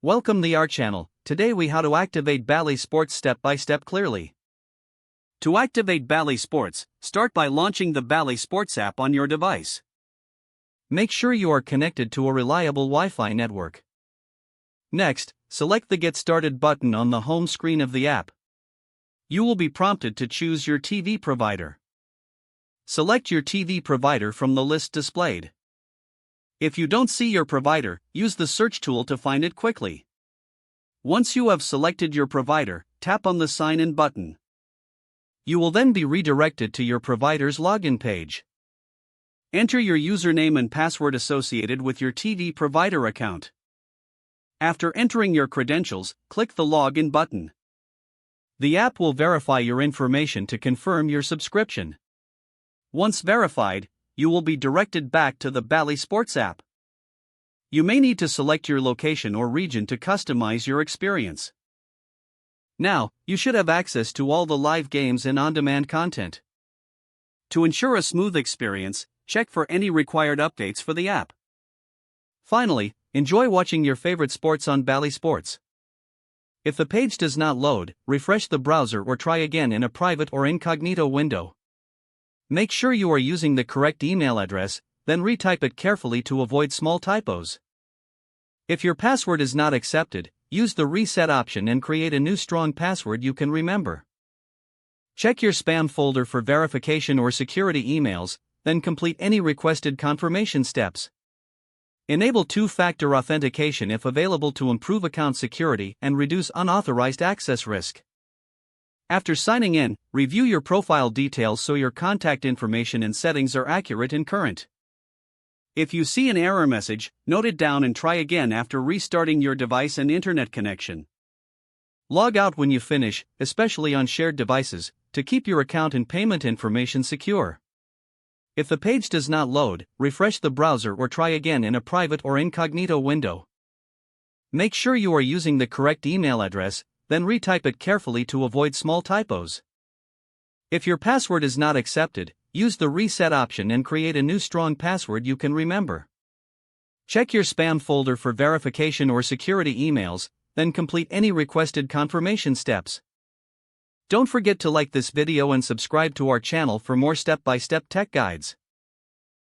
Welcome to our channel. Today we how to activate Bally Sports step by step clearly. To activate Bally Sports, start by launching the Bally Sports app on your device. Make sure you are connected to a reliable Wi-Fi network. Next, select the Get Started button on the home screen of the app. You will be prompted to choose your TV provider. Select your TV provider from the list displayed. If you don't see your provider, use the search tool to find it quickly. Once you have selected your provider, tap on the Sign In button. You will then be redirected to your provider's login page. Enter your username and password associated with your TV provider account. After entering your credentials, click the Login button. The app will verify your information to confirm your subscription. Once verified, you will be directed back to the Bally Sports app. You may need to select your location or region to customize your experience. Now, you should have access to all the live games and on-demand content. To ensure a smooth experience, check for any required updates for the app. Finally, enjoy watching your favorite sports on Bally Sports. If the page does not load, refresh the browser or try again in a private or incognito window. Make sure you are using the correct email address, then retype it carefully to avoid small typos. If your password is not accepted, use the reset option and create a new strong password you can remember. Check your spam folder for verification or security emails, then complete any requested confirmation steps. Enable two-factor authentication if available to improve account security and reduce unauthorized access risk. After signing in, review your profile details so your contact information and settings are accurate and current. If you see an error message, note it down and try again after restarting your device and internet connection. Log out when you finish, especially on shared devices, to keep your account and payment information secure. If the page does not load, refresh the browser or try again in a private or incognito window. Make sure you are using the correct email address, then retype it carefully to avoid small typos. If your password is not accepted, use the reset option and create a new strong password you can remember. Check your spam folder for verification or security emails, then complete any requested confirmation steps. Don't forget to like this video and subscribe to our channel for more step-by-step tech guides.